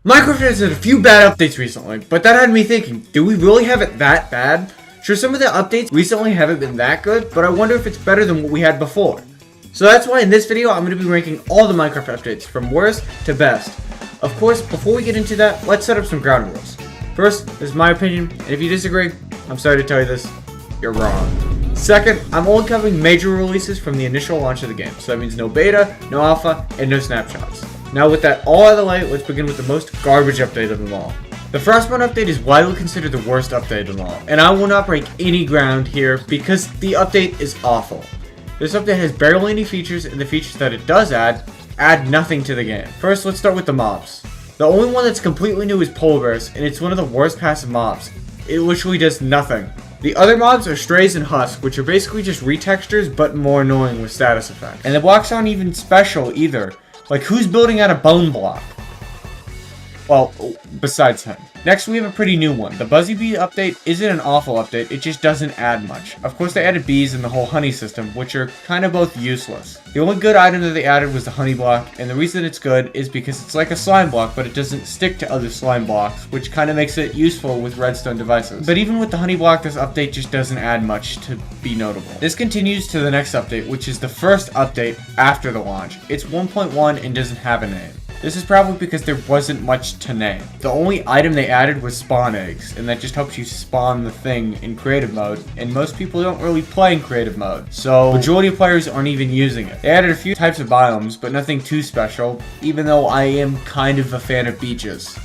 Minecraft has had a few bad updates recently, but that had me thinking, do we really have it that bad? Sure, some of the updates recently haven't been that good, but I wonder if it's better than what we had before. So that's why in this video, I'm going to be ranking all the Minecraft updates from worst to best. Of course, before we get into that, let's set up some ground rules. First, this is my opinion, and if you disagree, I'm sorry to tell you this, you're wrong. Second, I'm only covering major releases from the initial launch of the game, so that means no beta, no alpha, and no snapshots. Now with that all out of the way, let's begin with the most garbage update of them all. The Frostborn update is widely considered the worst update of them all, and I will not break any ground here because the update is awful. This update has barely any features, and the features that it does add nothing to the game. First, let's start with the mobs. The only one that's completely new is polar bears, and it's one of the worst passive mobs. It literally does nothing. The other mobs are strays and husks, which are basically just retextures, but more annoying with status effects. And the blocks aren't even special either. Like, who's building out a bone block? Well, besides him. Next, we have a pretty new one. The Buzzy Bee update isn't an awful update, it just doesn't add much. Of course, they added bees and the whole honey system, which are kind of both useless. The only good item that they added was the honey block, and the reason it's good is because it's like a slime block, but it doesn't stick to other slime blocks, which kind of makes it useful with redstone devices. But even with the honey block, this update just doesn't add much to be notable. This continues to the next update, which is the first update after the launch. It's 1.1 and doesn't have a name. This is probably because there wasn't much to name. The only item they added was spawn eggs, and that just helps you spawn the thing in creative mode, and most people don't really play in creative mode, so majority of players aren't even using it. They added a few types of biomes, but nothing too special, even though I am kind of a fan of beaches.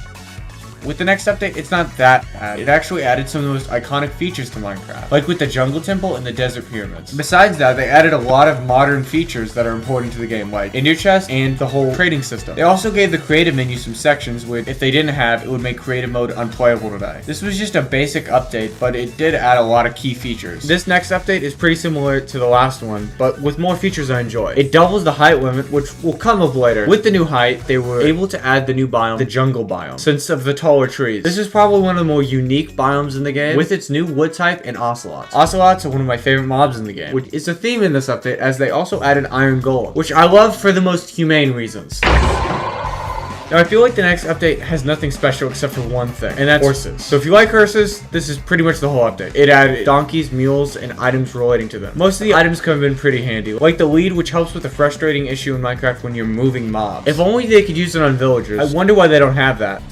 With the next update, it's not that bad. It actually added some of the most iconic features to Minecraft, like with the jungle temple and the desert pyramids. Besides that, they added a lot of modern features that are important to the game, like ender chests and the whole trading system. They also gave the creative menu some sections which, if they didn't have, it would make creative mode unplayable today. This was just a basic update, but it did add a lot of key features. This next update is pretty similar to the last one, but with more features I enjoy. It doubles the height limit, which will come up later. With the new height, they were able to add the new biome, the jungle biome, since of the taller trees. This is probably one of the more unique biomes in the game, with its new wood type and ocelots. Ocelots are one of my favorite mobs in the game, which is a theme in this update as they also added iron golem, which I love for the most humane reasons. Now I feel like the next update has nothing special except for one thing, and that's horses. So if you like horses, this is pretty much the whole update. It added donkeys, mules, and items relating to them. Most of the items come in pretty handy, like the lead, which helps with the frustrating issue in Minecraft when you're moving mobs. If only they could use it on villagers. I wonder why they don't have that.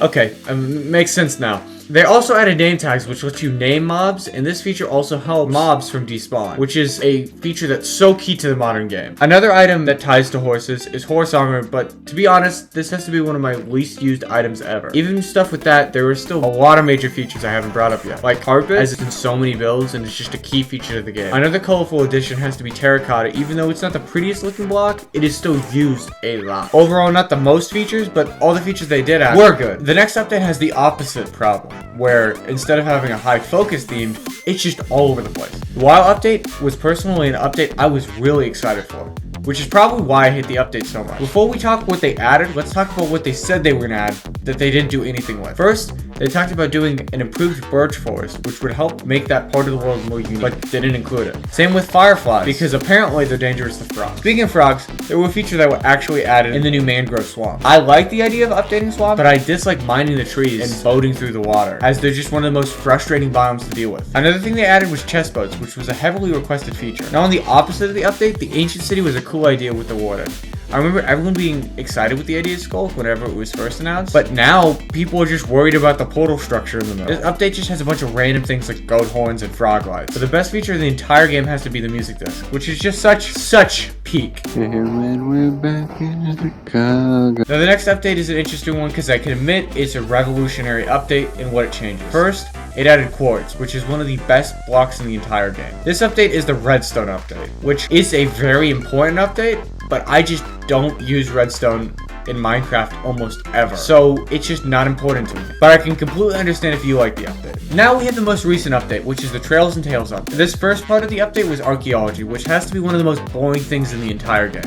Okay, makes sense now. They also added name tags, which lets you name mobs, and this feature also helps mobs from despawn, which is a feature that's so key to the modern game. Another item that ties to horses is horse armor, but to be honest, this has to be one of my least used items ever. Even stuff with that, there are still a lot of major features I haven't brought up yet, like carpet, as it's in so many builds, and it's just a key feature of the game. Another colorful addition has to be terracotta. Even though it's not the prettiest looking block, it is still used a lot. Overall, not the most features, but all the features they did add were good. The next update has the opposite problem, where instead of having a high focus theme, it's just all over the place. The WoW update was personally an update I was really excited for, which is probably why I hate the update so much. Before we talk what they added, let's talk about what they said they were gonna add that they didn't do anything with. First, they talked about doing an improved birch forest, which would help make that part of the world more unique, but they didn't include it. Same with fireflies, because apparently they're dangerous to frogs. Speaking of frogs, there were features that were actually added in the new mangrove swamp. I like the idea of updating swamp, but I dislike mining the trees and boating through the water, as they're just one of the most frustrating biomes to deal with. Another thing they added was chest boats, which was a heavily requested feature. Now on the opposite of the update, the ancient city was a cool idea with the water. I remember everyone being excited with the idea of skulls whenever it was first announced, but now people are just worried about the portal structure in the middle. This update just has a bunch of random things like goat horns and frog lights. But the best feature of the entire game has to be the music disc, which is just such peak. And we're back in Chicago. Now the next update is an interesting one because I can admit it's a revolutionary update in what it changes. First, it added quartz, which is one of the best blocks in the entire game. This update is the redstone update, which is a very important update, but I just don't use redstone in Minecraft almost ever, so it's just not important to me. But I can completely understand if you like the update. Now we have the most recent update, which is the Trails and Tales update. This first part of the update was archaeology, which has to be one of the most boring things in the entire game.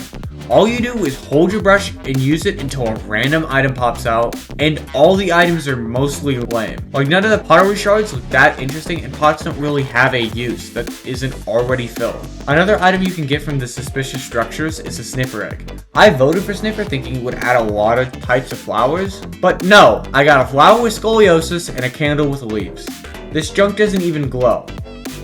All you do is hold your brush and use it until a random item pops out, and all the items are mostly lame. Like, none of the pottery shards look that interesting, and pots don't really have a use that isn't already filled. Another item you can get from the suspicious structures is a sniffer egg. I voted for sniffer thinking it would add a lot of types of flowers, but no, I got a flower with scoliosis and a candle with leaves. This junk doesn't even glow.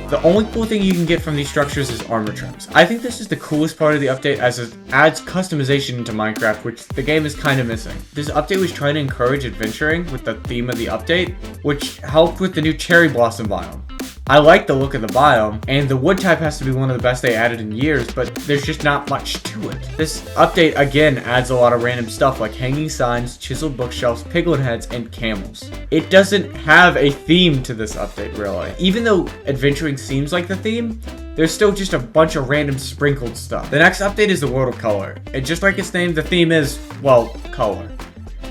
The only cool thing you can get from these structures is armor trims. I think this is the coolest part of the update as it adds customization into Minecraft, which the game is kind of missing. This update was trying to encourage adventuring with the theme of the update, which helped with the new cherry blossom biome. I like the look of the biome, and the wood type has to be one of the best they added in years, but there's just not much to it. This update again adds a lot of random stuff like hanging signs, chiseled bookshelves, piglin heads, and camels. It doesn't have a theme to this update really. Even though adventuring seems like the theme, there's still just a bunch of random sprinkled stuff. The next update is the world of color, and just like its name, the theme is, well, color.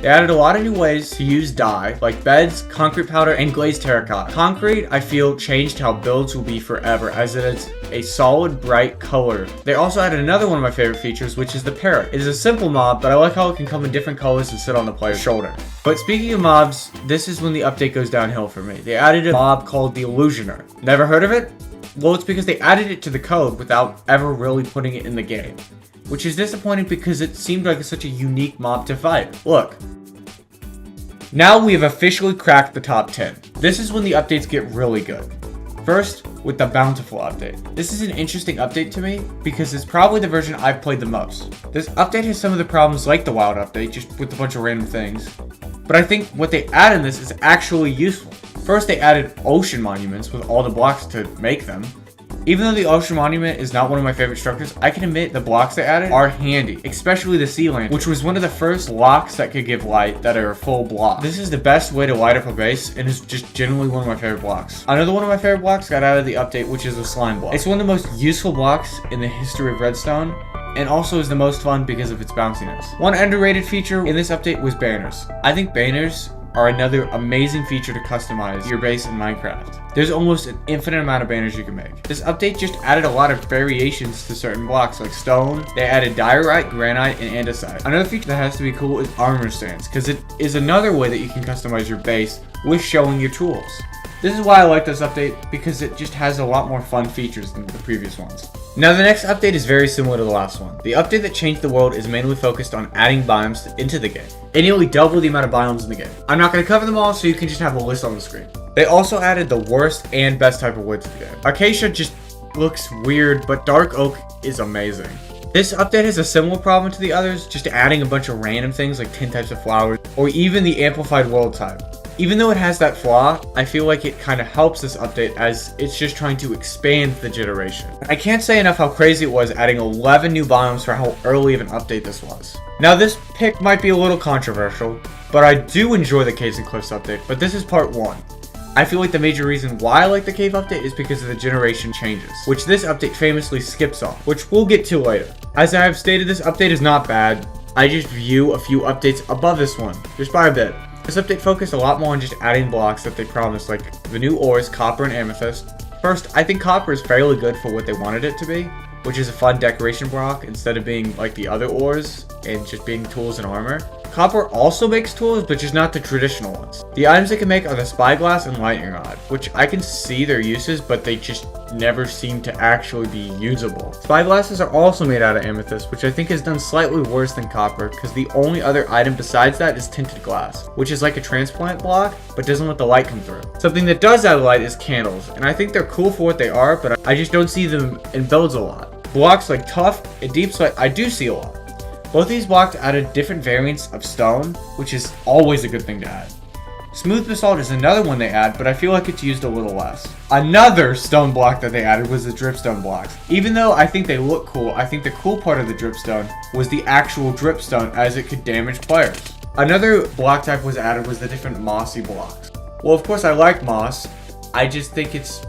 They added a lot of new ways to use dye, like beds, concrete powder, and glazed terracotta. Concrete, I feel, changed how builds will be forever, as it is a solid, bright color. They also added another one of my favorite features, which is the parrot. It is a simple mob, but I like how it can come in different colors and sit on the player's shoulder. But speaking of mobs, this is when the update goes downhill for me. They added a mob called the Illusioner. Never heard of it? Well, it's because they added it to the code without ever really putting it in the game, which is disappointing because it seemed like such a unique mob to fight. Look. Now we have officially cracked the top 10. This is when the updates get really good. First, with the Bountiful update. This is an interesting update to me because it's probably the version I've played the most. This update has some of the problems like the Wild update, just with a bunch of random things. But I think what they add in this is actually useful. First, they added ocean monuments with all the blocks to make them. Even though the ocean monument is not one of my favorite structures, I can admit the blocks they added are handy, especially the sea lantern, which was one of the first blocks that could give light that are a full block. This is the best way to light up a base and is just generally one of my favorite blocks. Another one of my favorite blocks got out of the update, which is the slime block. It's one of the most useful blocks in the history of redstone, and also is the most fun because of its bounciness. One underrated feature in this update was banners. I think banners are another amazing feature to customize your base in Minecraft. There's almost an infinite amount of banners you can make. This update just added a lot of variations to certain blocks like stone. They added diorite, granite, and andesite. Another feature that has to be cool is armor stands, because it is another way that you can customize your base with showing your tools. This is why I like this update, because it just has a lot more fun features than the previous ones. Now the next update is very similar to the last one. The update that changed the world is mainly focused on adding biomes into the game. It nearly doubled the amount of biomes in the game. I'm not going to cover them all, so you can just have a list on the screen. They also added the worst and best type of wood to the game. Acacia just looks weird, but dark oak is amazing. This update has a similar problem to the others, just adding a bunch of random things like 10 types of flowers, or even the amplified world type. Even though it has that flaw, I feel like it kind of helps this update as it's just trying to expand the generation. I can't say enough how crazy it was adding 11 new biomes for how early of an update this was. Now this pick might be a little controversial, but I do enjoy the Caves and Cliffs update, but this is part 1. I feel like the major reason why I like the cave update is because of the generation changes, which this update famously skips off, which we'll get to later. As I have stated, this update is not bad. I just view a few updates above this one, just by a bit. This update focused a lot more on just adding blocks that they promised, like the new ores, copper and amethyst. First, I think copper is fairly good for what they wanted it to be, which is a fun decoration block instead of being like the other ores and just being tools and armor. Copper also makes tools, but just not the traditional ones. The items it can make are the spyglass and lightning rod, which I can see their uses, but they just never seem to actually be usable. Spyglasses are also made out of amethyst, which I think is done slightly worse than copper, because the only other item besides that is tinted glass, which is like a transplant block, but doesn't let the light come through. Something that does add light is candles, and I think they're cool for what they are, but I just don't see them in builds a lot. Blocks like tough and deep slate I do see a lot. Both these blocks added different variants of stone, which is always a good thing to add. Smooth basalt is another one they add, but I feel like it's used a little less. Another stone block that they added was the dripstone blocks. Even though I think they look cool, I think the cool part of the dripstone was the actual dripstone, as it could damage players. Another block type was added was the different mossy blocks. Well, of course I like moss, I just think it's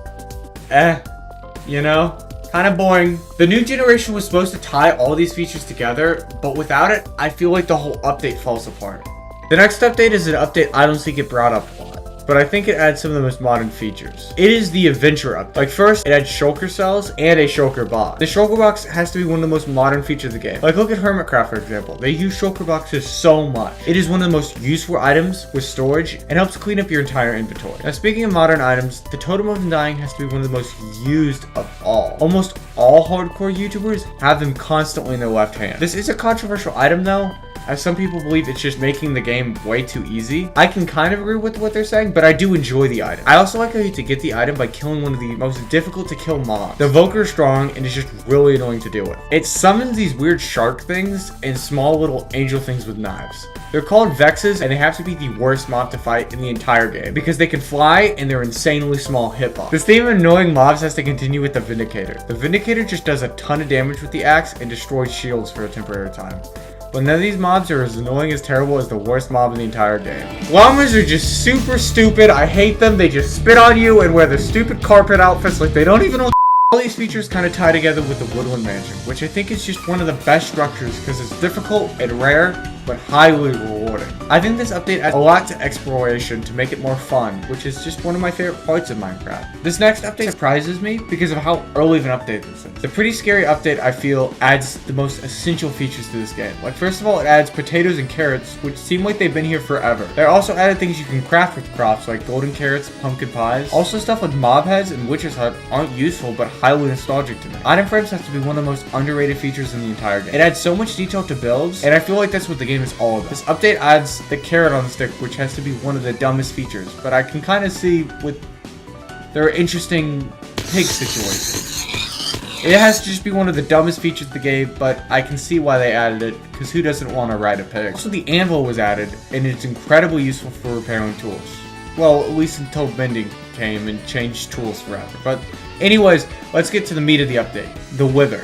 you know? Kind of boring. The new generation was supposed to tie all these features together, but without it, I feel like the whole update falls apart. The next update is an update I don't see get brought up a lot. but I think it adds some of the most modern features. It is the adventure update. Like first, it adds shulker cells and a shulker box. The shulker box has to be one of the most modern features of the game. Like look at Hermitcraft for example. They use shulker boxes so much. It is one of the most useful items with storage and helps clean up your entire inventory. Now speaking of modern items, the totem of undying has to be one of the most used of all. Almost all hardcore YouTubers have them constantly in their left hand. This is a controversial item though, as some people believe it's just making the game way too easy. I can kind of agree with what they're saying, but I do enjoy the item. I also like how you have to get the item by killing one of the most difficult to kill mobs. The Evoker is strong and is just really annoying to deal with. It summons these weird shark things and small little angel things with knives. They're called Vexes and they have to be the worst mob to fight in the entire game because they can fly and they're insanely small hitbox. This theme of annoying mobs has to continue with the Vindicator. The Vindicator just does a ton of damage with the axe and destroys shields for a temporary time. But none of these mobs are as annoying as terrible as the worst mob in the entire game. Llamas are just super stupid. I hate them. They just spit on you and wear their stupid carpet outfits like they don't even know. All these features kind of tie together with the Woodland Mansion, which I think is just one of the best structures because it's difficult and rare, but highly rewarding. I think this update adds a lot to exploration to make it more fun, which is just one of my favorite parts of Minecraft. This next update surprises me because of how early of an update this is. The Pretty Scary update, I feel, adds the most essential features to this game. Like first of all, it adds potatoes and carrots, which seem like they've been here forever. They also added things you can craft with crops, like golden carrots, pumpkin pies. Also stuff like mob heads and witch's hut aren't useful, but highly nostalgic to me. Item frames have to be one of the most underrated features in the entire game. It adds so much detail to builds, and I feel like that's what the game is all about. This update adds the carrot on the stick, which has to be one of the dumbest features, but I can kind of see with their interesting pig situations. It has to just be one of the dumbest features of the game, but I can see why they added it, because who doesn't want to ride a pig? Also, the anvil was added, and it's incredibly useful for repairing tools. Well, at least until mending came and changed tools forever. But anyways, let's get to the meat of the update. The Wither.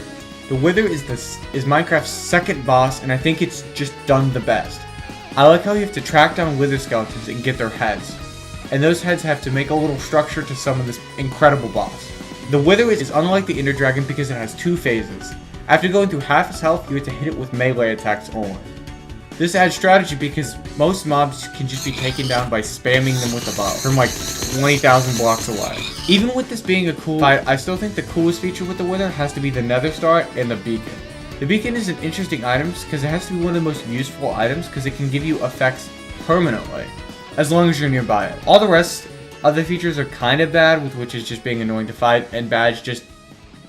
The Wither is Minecraft's second boss, and I think it's just done the best. I like how you have to track down Wither skeletons and get their heads. And those heads have to make a little structure to summon this incredible boss. The Wither is unlike the Ender Dragon because it has two phases. After going through half its health, you have to hit it with melee attacks only. This adds strategy because most mobs can just be taken down by spamming them with a bow from like 20,000 blocks away. Even with this being a cool fight, I still think the coolest feature with the Wither has to be the Nether Star and the Beacon. The Beacon is an interesting item because it has to be one of the most useful items because it can give you effects permanently, as long as you're nearby it. All the rest of the features are kind of bad, with which is just being annoying to fight, and badge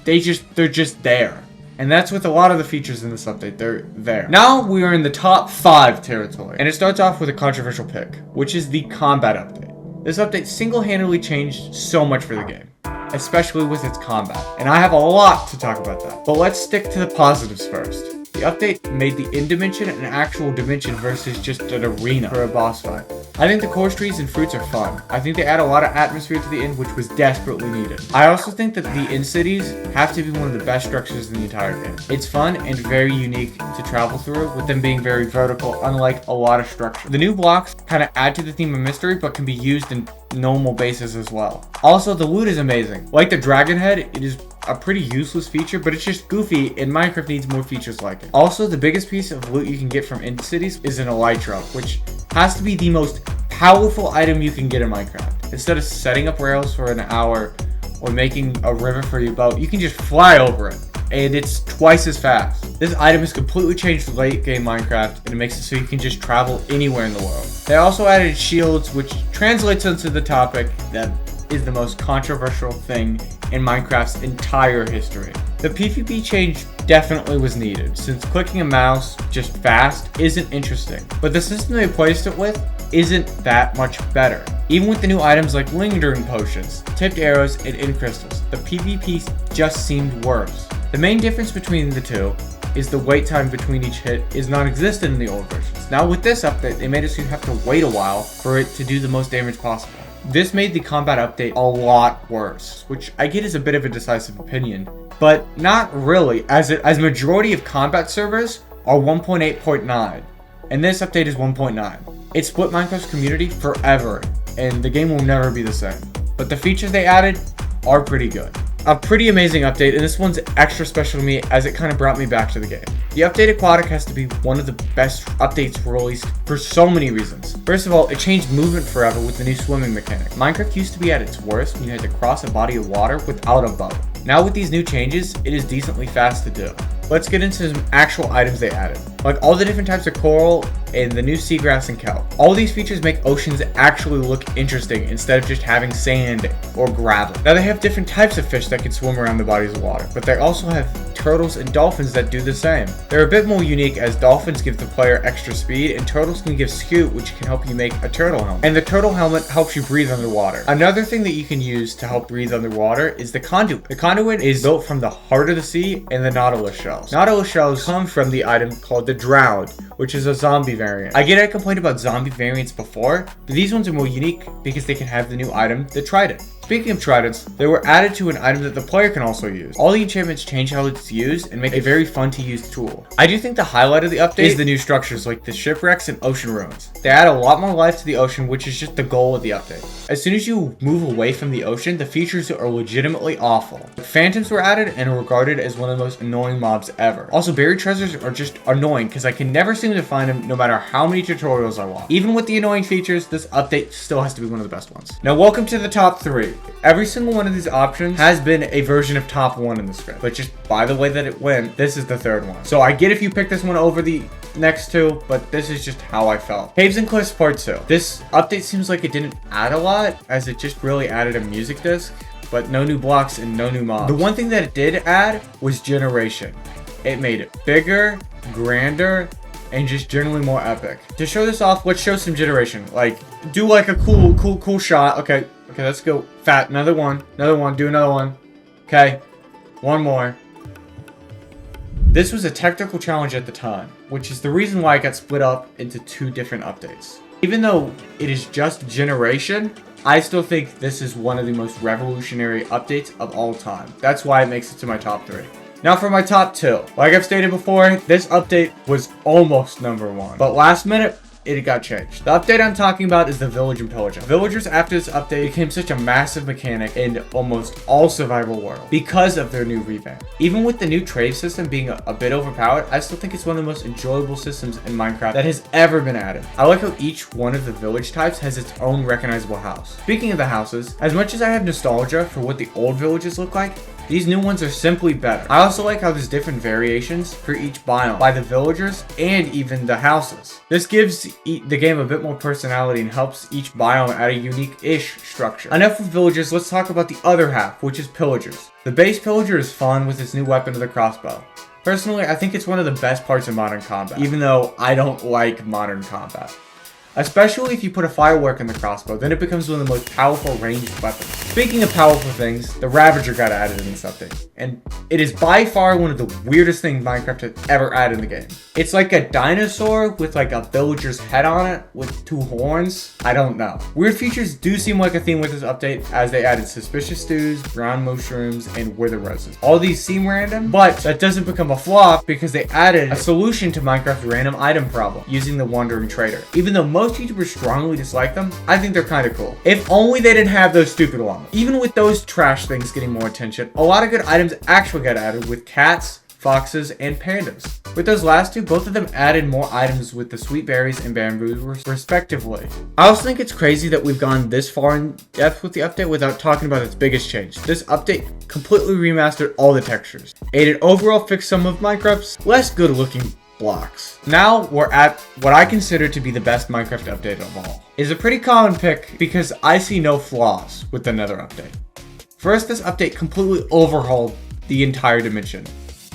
they're just there. And that's with a lot of the features in this update, they're there. Now we are in the top 5 territory, and it starts off with a controversial pick, which is the combat update. This update single-handedly changed so much for the game, especially with its combat, and I have a lot to talk about that. But let's stick to the positives first. The update made the end dimension an actual dimension versus just an arena for a boss fight. I think the course trees and fruits are fun. I think they add a lot of atmosphere to the end, which was desperately needed. I also think that the end cities have to be one of the best structures in the entire game. It's fun and very unique to travel through, with them being very vertical, unlike a lot of structures. The new blocks kind of add to the theme of mystery, but can be used in normal bases as well. Also, the loot is amazing. Like the dragon head, it is a pretty useless feature, but it's just goofy and Minecraft needs more features like it. Also, the biggest piece of loot you can get from end cities is an elytra, which has to be the most powerful item you can get in Minecraft. Instead of setting up rails for an hour or making a river for your boat, you can just fly over it, and it's twice as fast. This item has completely changed late game Minecraft, and it makes it so you can just travel anywhere in the world. They also added shields, which translates into the topic that is the most controversial thing in Minecraft's entire history. The PvP change definitely was needed, since clicking a mouse just fast isn't interesting, but the system they replaced it with isn't that much better. Even with the new items like lingering potions, tipped arrows, and end crystals, the PvP just seemed worse. The main difference between the two is the wait time between each hit is non-existent in the old versions. Now with this update, they made it so you have to wait a while for it to do the most damage possible. This made the combat update a lot worse, which I get is a bit of a decisive opinion, but not really, as majority of combat servers are 1.8.9, and this update is 1.9. It split Minecraft's community forever, and the game will never be the same. But the features they added are pretty good. a pretty amazing update, and this one's extra special to me as it kind of brought me back to the game. The update Aquatic has to be one of the best updates released for so many reasons. First of all, it changed movement forever with the new swimming mechanic. Minecraft used to be at its worst when you had to cross a body of water without a boat. Now with these new changes, it is decently fast to do. Let's get into some actual items they added, like all the different types of coral and the new seagrass and kelp. All these features make oceans actually look interesting instead of just having sand or gravel. Now they have different types of fish that can swim around the bodies of water, but they also have turtles and dolphins that do the same. They're a bit more unique as dolphins give the player extra speed and turtles can give scoot, which can help you make a turtle helmet. And the turtle helmet helps you breathe underwater. Another thing that you can use to help breathe underwater is the conduit. The conduit is built from the heart of the sea and the nautilus shells. Nautilus shells come from the item called the drowned, which is a zombie variant. I get a complaint about zombie variants before, but these ones are more unique because they can have the new item, the trident. Speaking of tridents, they were added to an item that the player can also use. All the enchantments change how it's used and make a very fun to use tool. I do think the highlight of the update is the new structures like the shipwrecks and ocean ruins. They add a lot more life to the ocean, which is just the goal of the update. As soon as you move away from the ocean, the features are legitimately awful. Phantoms were added and are regarded as one of the most annoying mobs ever. Also, buried treasures are just annoying because I can never seem to find them no matter how many tutorials I watch. Even with the annoying features, this update still has to be one of the best ones. Now welcome to the top 3. Every single one of these options has been a version of top 1 in the script, but just by the way that it went, this is the 3rd one. So I get if you pick this one over the next 2, but this is just how I felt. Caves and Cliffs Part 2. This update seems like it didn't add a lot, as it just really added a music disc, but no new blocks and no new mobs. The one thing that it did add was generation. It made it bigger, grander, and just generally more epic. To show this off, let's show some generation. Like, do like a cool shot. Okay, let's go. Fat, another one, do another one. Okay, one more. This was a technical challenge at the time, which is the reason why it got split up into 2 different updates. Even though it is just generation, I still think this is one of the most revolutionary updates of all time. That's why it makes it to my top 3. Now for my top 2. Like I've stated before, this update was almost number 1, but last minute, it got changed. The update I'm talking about is the Village and Pillager. Villagers after this update became such a massive mechanic in almost all survival worlds because of their new revamp. Even with the new trade system being a bit overpowered, I still think it's one of the most enjoyable systems in Minecraft that has ever been added. I like how each one of the village types has its own recognizable house. Speaking of the houses, as much as I have nostalgia for what the old villages look like, these new ones are simply better. I also like how there's different variations for each biome by the villagers and even the houses. This gives the game a bit more personality and helps each biome add a unique-ish structure. Enough with villagers, let's talk about the other half, which is pillagers. The base pillager is fun with its new weapon of the crossbow. Personally, I think it's one of the best parts of modern combat, even though I don't like modern combat. Especially if you put a firework in the crossbow, then it becomes one of the most powerful ranged weapons. Speaking of powerful things, the Ravager got added in this update, and it is by far one of the weirdest things Minecraft has ever added in the game. It's like a dinosaur with like a villager's head on it with 2 horns. I don't know. Weird features do seem like a theme with this update, as they added suspicious stews, ground mushrooms, and wither roses. All these seem random, but that doesn't become a flaw because they added a solution to Minecraft's random item problem using the Wandering Trader. Even though most YouTubers strongly dislike them, I think they're kind of cool. If only they didn't have those stupid ones. Even with those trash things getting more attention, a lot of good items actually got added with cats, foxes, and pandas. With those last 2, both of them added more items with the sweet berries and bamboo respectively. I also think it's crazy that we've gone this far in depth with the update without talking about its biggest change. This update completely remastered all the textures. It overall fixed some of Minecraft's less good looking blocks. Now we're at what I consider to be the best Minecraft update of all. It's a pretty common pick because I see no flaws with the Nether update. First, this update completely overhauled the entire dimension.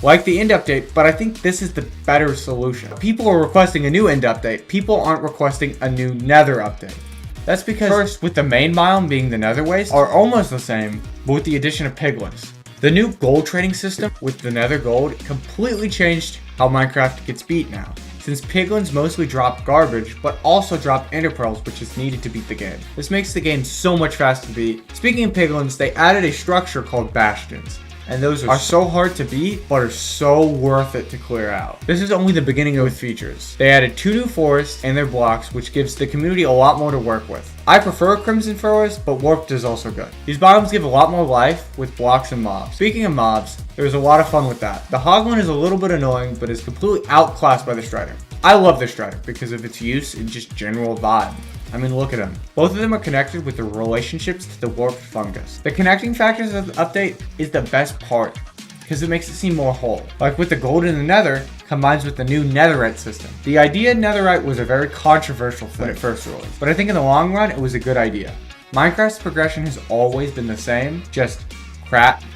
Like the end update, but I think this is the better solution. People are requesting a new end update. People aren't requesting a new Nether update. That's because first, with the main biome being the Nether Waste, are almost the same, but with the addition of piglins. The new gold trading system with the Nether Gold completely changed how Minecraft gets beat now, since piglins mostly drop garbage, but also drop ender pearls, which is needed to beat the game. This makes the game so much faster to beat. Speaking of piglins, they added a structure called bastions. and those are so hard to beat, but are so worth it to clear out. This is only the beginning of features. They added 2 new forests and their blocks, which gives the community a lot more to work with. I prefer Crimson Forest, but Warped is also good. These biomes give a lot more life with blocks and mobs. Speaking of mobs, there was a lot of fun with that. The Hoglin is a little bit annoying, but is completely outclassed by the Strider. I love the Strider because of its use and just general vibe. I mean, look at them. Both of them are connected with their relationships to the warped fungus. The connecting factors of the update is the best part because it makes it seem more whole. Like with the gold in the nether combines with the new netherite system. The idea of netherite was a very controversial thing when it first released, but I think in the long run it was a good idea. Minecraft's progression has always been the same, just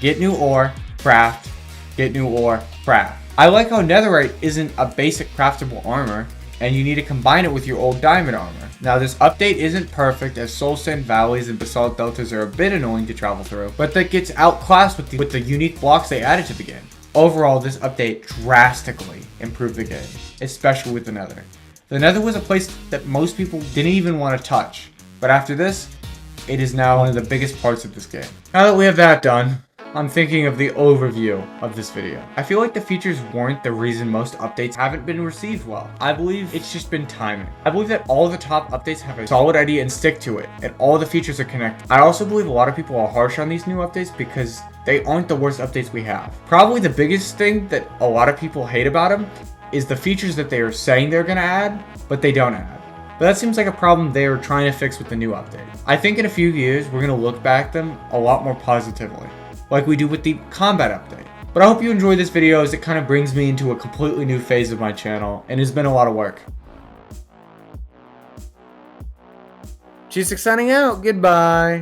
get new ore, craft, get new ore, craft. I like how netherite isn't a basic craftable armor, and you need to combine it with your old diamond armor. Now this update isn't perfect as soul sand valleys and basalt deltas are a bit annoying to travel through, but that gets outclassed with the unique blocks they added to the game. Overall, this update drastically improved the game, especially with the nether. The nether was a place that most people didn't even want to touch, but after this, it is now one of the biggest parts of this game. Now that we have that done, I'm thinking of the overview of this video. I feel like the features weren't the reason most updates haven't been received well. I believe it's just been timing. I believe that all the top updates have a solid idea and stick to it, and all the features are connected. I also believe a lot of people are harsh on these new updates because they aren't the worst updates we have. Probably the biggest thing that a lot of people hate about them is the features that they are saying they're gonna add, but they don't add. But that seems like a problem they are trying to fix with the new update. I think in a few years, we're gonna look back at them a lot more positively, like we do with the combat update. But I hope you enjoyed this video as it kind of brings me into a completely new phase of my channel, and it's been a lot of work. CheeseStick signing out, goodbye.